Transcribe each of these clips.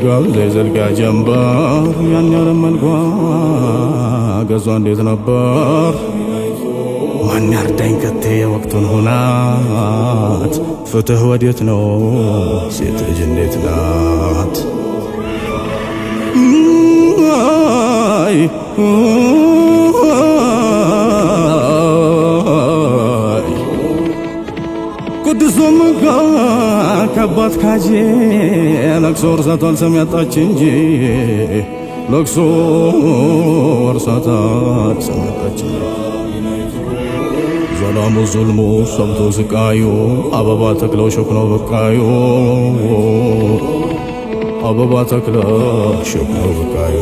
ጋብዘ ዘልጋ ጀንበር ያን ያለም መልኳ ገዟ እንዴት ነበር ማን ያርዳኝ ከቴ ወቅቱን ሆናት ፍትህ ወዴት ነው ሴት ልጅ እንዴት ናት አይ ቅዱሱም ከባት ካጄ ለቅሶ ወርሳቷል ሰም ያጣች እንጂ ለቅሶ ወርሳቷል ሰም ያጣች ዘላሙ ዙልሙ ሰብቶ ስቃዩ አበባ ተክለው ሸክነው በቃዩ አበባ ተክለው ሸክነው በቃዩ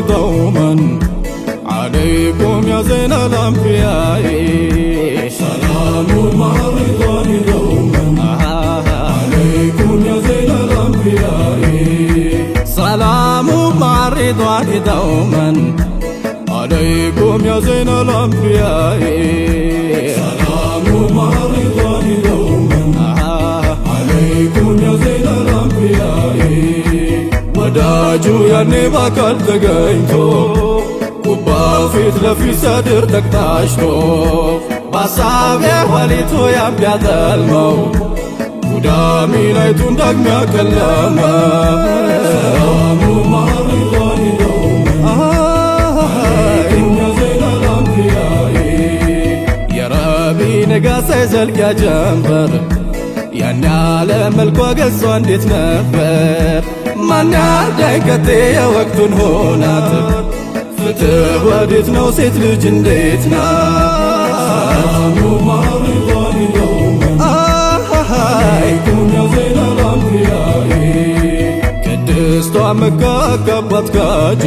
دوما عليكم يا زين الأنبياء سلام مع الرضا دوما عليكم يا زين الأنبياء سلام مع الرضا دوما عليكم يا زين الأنبياء سلام مع الرضا دوما عليكم يا زين الأنبياء ወዳጁ ያኔ ባካል ተገኝቶ ቁባ ፊት ለፊት ሰድር ተቅጣሽቶ በሐሳብ የኋሊቱ ያቢያጠልመው ጉዳሚ ላይቱን ዳግሚያ ከለመ ሰላሙ ማሪቷን የረቢ ነጋሳ የዘልቂያ ጀንበር ያን ያለ መልኳ ገጿ እንዴት ነበር ማን ያርዳኝ ከቴ የወቅቱን ሆናት ፍትህ ወዴት ነው ሴት ልጅ እንዴት ናት ሰላሙ ማሪቷን ቅድስቷ መካ ከባት ካጂ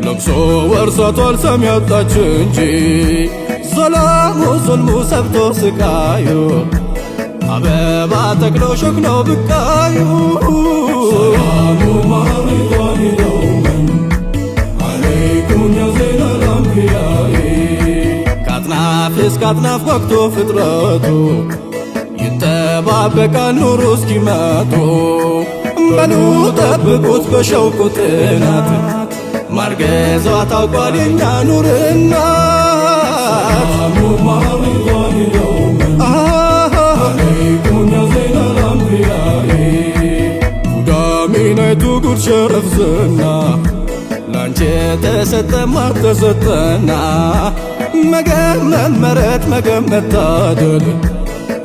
ለቅሶ ወርሳቷል ሰም ያጣች እንጂ ዘላሙ ዙልሙ ሰብቶ ስቃዩ አበባ ተክሎ ሸክነው ብቃዩ ሰላሙ ማሪቷን دوما عليكم يا زين الأنبياء ከአጥናፍ እስከ አጥናፍ ወቅቶ ፍጥረቱ ይጠባበቃል ኑሩ እስኪመጡ በሉ ጠብቁት በሸውቁ ጥናት ማርገዟ ታውቋል የኛ ኑር እናት ሰላሙ ማሪቷን ጉዳሚነቱ ጉድ ሸረፍ ዝና ላንቺ ተሰጠማ ተሰጠና መገመት መረት መገመት ታደል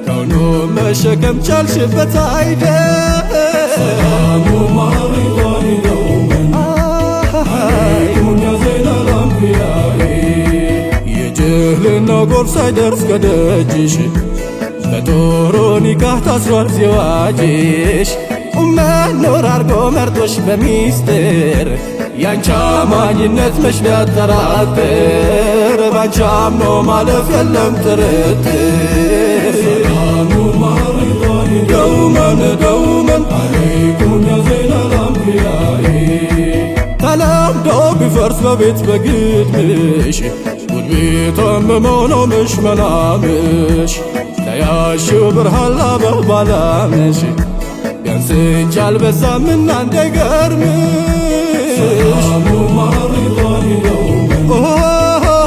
ከውኑ መሸከም ቻልሽበት አይደል ሰላሙ ማሪቷን عليكم يا زين الأنبياء የጅህልና ጎርፍ ሳይደርስ ከደጅሽ በጦሩ ኒካህ ታስሯል ሲዋጅሽ መኖር አርጎ መርጦሽ በሚስጥር ያንቺ አማኝነት መች ቢያጠራጥር ባንቺ አምኖ ማለፍ የለም ጥርጥር ሰላሙ ማሪቷን دوما دوما عليكم يا زين الأنبياء ተለምዶ ቢፈርስ በቤት በግድምሽ ጉድቤቷ መሆነው ምሽ መናምሽ ለያሽው ብርሃን ላበባላምሽ ቢያንስ እንጂ አልበዛምና እንዳይገርምሽ ሰላሙ ማሪቷን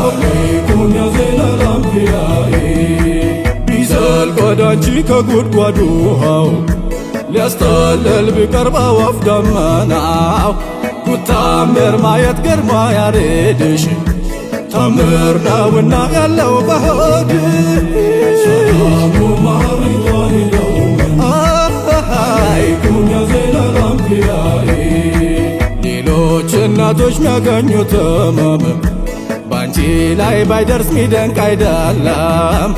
عليكم يا زين الأنبياء ቢዘልቅ ወዳንቺ ከጉድጓዱ ውሃው ሊያስጠልል ቢቀርብ አዋፍ ደመናው ታምር ማየት ገርማ ያሬድሽ ታምር ነውና ያለው በሆድሽ ሰላሙ ማሪቷን عليكم يا زين الأنبياء ሌሎች እናቶች ሚያገኙት ህመም ባንቺ ላይ ባይደርስ ሚደንቅ አይደለም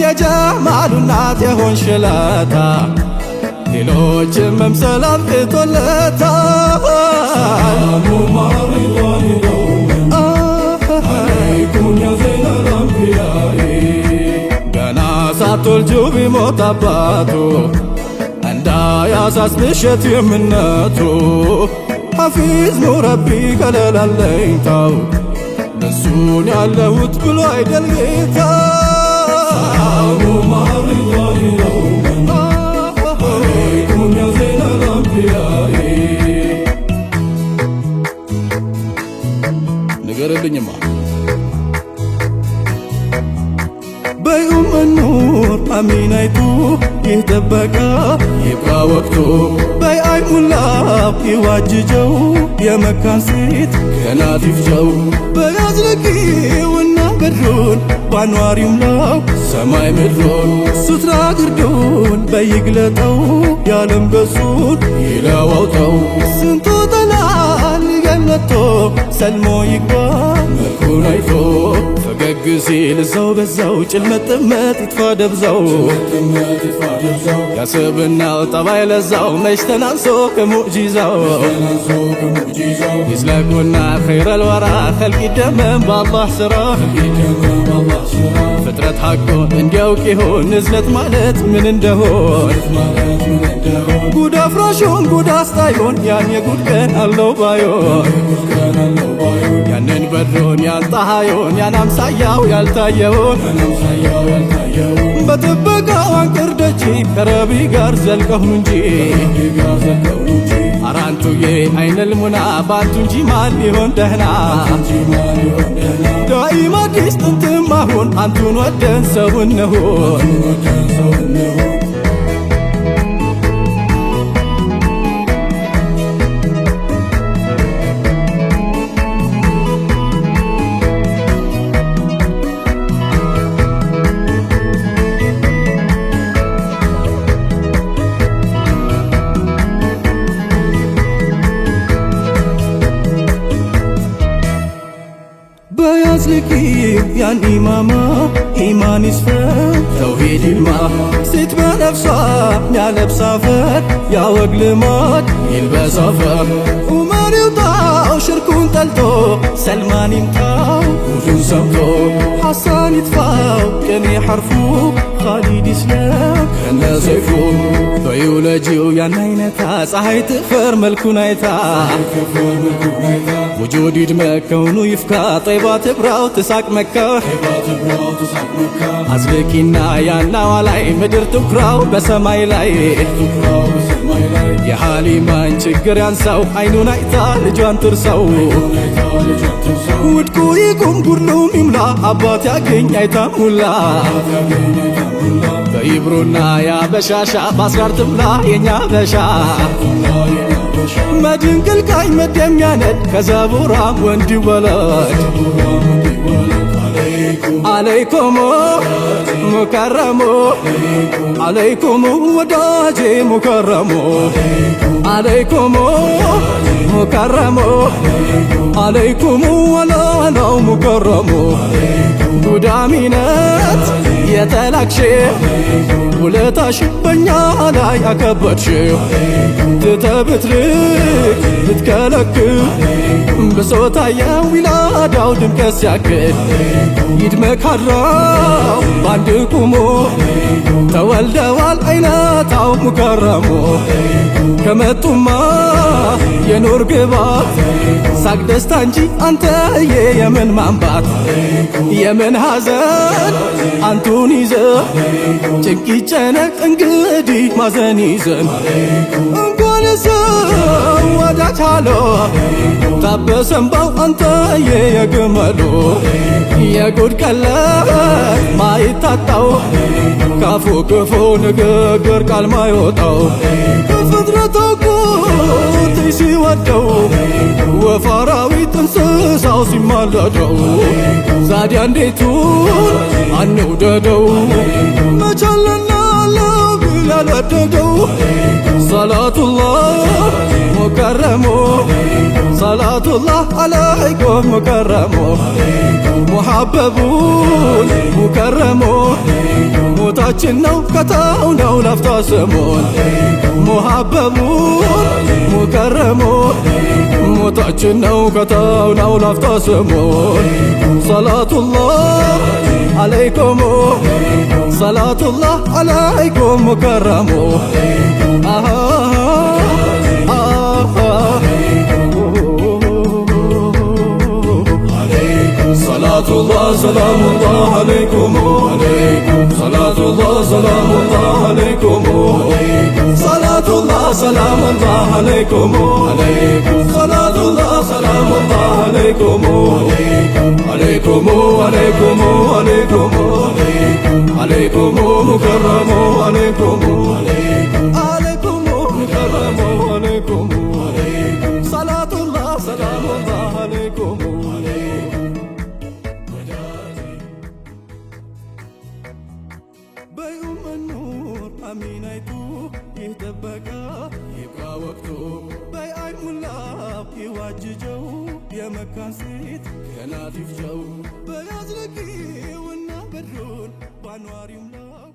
የጀማሉ እናት የሆንሽ ለታ ሌሎችም መምሰል አብቅቶለታል። ሰላሙ ማሪዷን ደውመን አለይኩም ያ ዘይነል አንቢያኢ ገና ሳትወልጁ ቢሞት አባቱ እንዳያሳስብሽ የቲምነቱ ሐፊዝ ሙረቢ ከለላለኝታው እሱን ያለሁት ብሎ አይደል ጌታ። ሰላሙ ማሪዷን ደውመን አለይኩም ያ ዘይነል አንቢያኢ ንገርልኝማ በዩም ኑር አሚናይቱ ይህ ጥበቃ ይብቃ ወቅቱ በአይ ሙላብ ይዋጅጀው የመካን ሴት ገናት ይፍጀው በያዝልቂውና ገድሩን ባኗሪው ላው ሰማይ ምድሩን ሱትራ ግርዱን በይግለጠው ያለም ገጹን ይለዋውጠው ስንቱ ጠላል ገነቶ ሰልሞ ይግባ መልኩን አይቶ ፈገግ ሲል እዛው በዛው ጭልመት ጥመት ይጥፋ ደብዛው ያስብናው ጠባይ ለዛው መች ተናንሶ ከሙዕጂዛው ይዝለቁና ኸይረል ወራ ኸልቅ ይደመም በአላህ ሥራ ፍጥረት ሐቆ እንዲያውቅ ይሆን እዝነት ማለት ምን እንደሆን ጉድ አፍራሹን ጉድ አስጣዩን ያን የጉድ ቀን አለው ባዮን ያንን በድሮን ያን ፀሐዩን ያን አምሳያው ያልታየውን በጥበቃው አንቅር ደጅ ከረቢ ጋር ዘልቀሁ እንጂ አራንቱዬ አይነል ሙና ባንቱ እንጂ ማን ሊሆን ደህና ዳኢም አዲስ ጥንትም አሁን አንቱን ወደን ሰው እንሁን በያዝልቂ ያን ኢማማ ኢማን ይስፈን ተውሂድ ይልማ ሴት በነፍሷ ያለብሳ አፈር ያወግ ልማድ ይልበስ አፈር ዑመር ይውጣው ሽርኩን ጠልቶ ሰልማን ይምታው ሁሉን ሰምቶ ሐሳን ይጥፋው ቅኔ ሐርፉ ኻሊድ ይስለም ከነ ሰይፉ በዩለጂው ያን አይነታ ፀሐይ ትፈር መልኩን አይታ ውጁድ ይድመቅ ከውኑ ይፍካ ጠይባ ትብራው ትሳቅ መካ አዝልቂና ያናዋ ላይ ምድር ትኩራው በሰማይ ላይ የሃሊማን ችግር ያንሳው አይኑን አይታ ልጇን ትርሳው ውድቁ ይቁም ጉድሉም ይምላ አባት ያገኝ አይታሙላ በይብሩና ያበሻሻ ባስጋር ትምላ የኛ በሻ መድንቅልቃይ መደሚያነድ ከዘቡራ ወንድ ወለድ አለይኩም ሙከረሙ አለይኩም ወዳጄ ሙከረሙ አለይኩም ሙከረሙ አለይኩም ወላላው ሙከረሙ ጉዳሚነት የተላክሽ ውለታሽ በኛ ላይ አከበድሽ ትተብትልክ ልትከለክል ብሶታየው ዊላዳው ድምቀት ሲያክል ይድመክ ሀድራው ባንድ ቁሞ ተወልደዋል አይነታው ሙከረሙ ከመጡማ የኖር ግባት ሳቅ ደስታ እንጂ አንተዬ የምን ማንባት የምን ሐዘን አንቱን ይዘ ጭንቅ ይጨነቅ እንግዲህ ማዘን ይዘን እንኳን ሰው ወዳጅ አሎ ታበሰንባው አንተዬ የግመሉ የጉድ ቀለብ ማይታጣው ካፉ ክፉ ንግግር ቃል ማይወጣው ፍጥረታው ቁት ሲወደው ወፋራዊት እንስሳው ሲማለደው ዛዲያ እንዴቱን አንውደደው መቻለና አለው ብል ያልወደደው ሰላቱላህ ሙከረሙ ሰላቱላህ አለይኩም ሙከረሙ ሙሐበቡን ሙከረሙ ሞታችን ነው ከተው ነው ላፍታ ስሙን ሙሐበቡን ሙከረሙ ሞታችን ነው ከተው ነው ላፍታ ስሙን ሰላቱላህ አለይኩም ሰላቱላህ አለይኩም ሙከረሙ ሰላቱላህ ሰላሙላህ አለይኩም ሰላቱላህ ሰላሙላህ አለይኩም ሰላቱላህ ሰላሙላህ አለይኩም ሰላቱላህ ሰላሙላህ አለይኩም አለይኩም አለይኩም አለይኩም አለይኩም ሙከረሙ አለይኩም አለይኩም ሙከረሙ አለይኩም ሰላቱላህ ሰላሙላህ አለይኩም በዩመኑር አሚናይቱ ይጠበቃ ይብቃ ወቅቱ በአይሙላ ይዋጅጀው የመካን ሴት ገናት ይፍጀው በያዝለቂውና በድሩን ባኗሪም ላው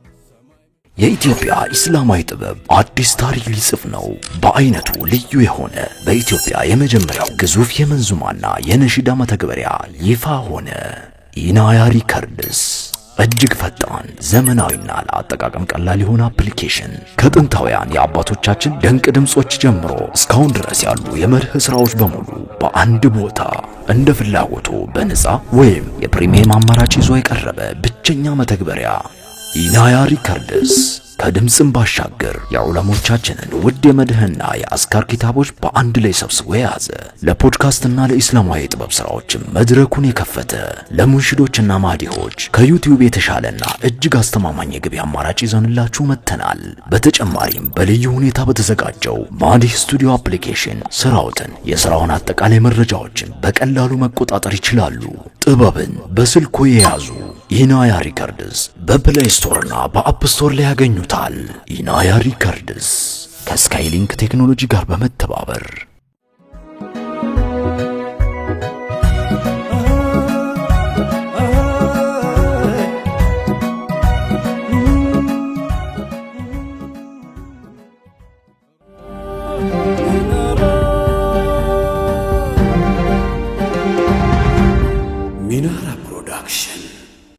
የኢትዮጵያ እስላማዊ ጥበብ አዲስ ታሪክ ሊጽፍ ነው። በአይነቱ ልዩ የሆነ በኢትዮጵያ የመጀመሪያው ግዙፍ የመንዙማና የነሺዳ መተግበሪያ ይፋ ሆነ። ኢናያ ሪከርድስ እጅግ ፈጣን ዘመናዊና ለአጠቃቀም ቀላል የሆነ አፕሊኬሽን ከጥንታውያን የአባቶቻችን ድንቅ ድምጾች ጀምሮ እስካሁን ድረስ ያሉ የመርህ ስራዎች በሙሉ በአንድ ቦታ እንደ ፍላጎቱ በነፃ ወይም የፕሪሚየም አማራጭ ይዞ የቀረበ ብቸኛ መተግበሪያ ኢናያ ሪከርድስ ከድምጽም ባሻገር የዑለሞቻችንን ውድ የመድህና የአስካር ኪታቦች በአንድ ላይ ሰብስቦ የያዘ ለፖድካስትና ለኢስላማዊ የጥበብ ስራዎችም መድረኩን የከፈተ ለሙንሽዶችና ማዲሆች ከዩቲዩብ የተሻለና እጅግ አስተማማኝ የገበያ አማራጭ ይዘንላችሁ መጥተናል። በተጨማሪም በልዩ ሁኔታ በተዘጋጀው ማዲህ ስቱዲዮ አፕሊኬሽን ስራዎትን፣ የስራውን አጠቃላይ መረጃዎችን በቀላሉ መቆጣጠር ይችላሉ። ጥበብን በስልኮ የያዙ ኢናያ ሪከርድስ በፕሌይ ስቶርና በአፕ ስቶር ላይ ያገኙታል። ኢናያ ሪከርድስ ከስካይሊንክ ቴክኖሎጂ ጋር በመተባበር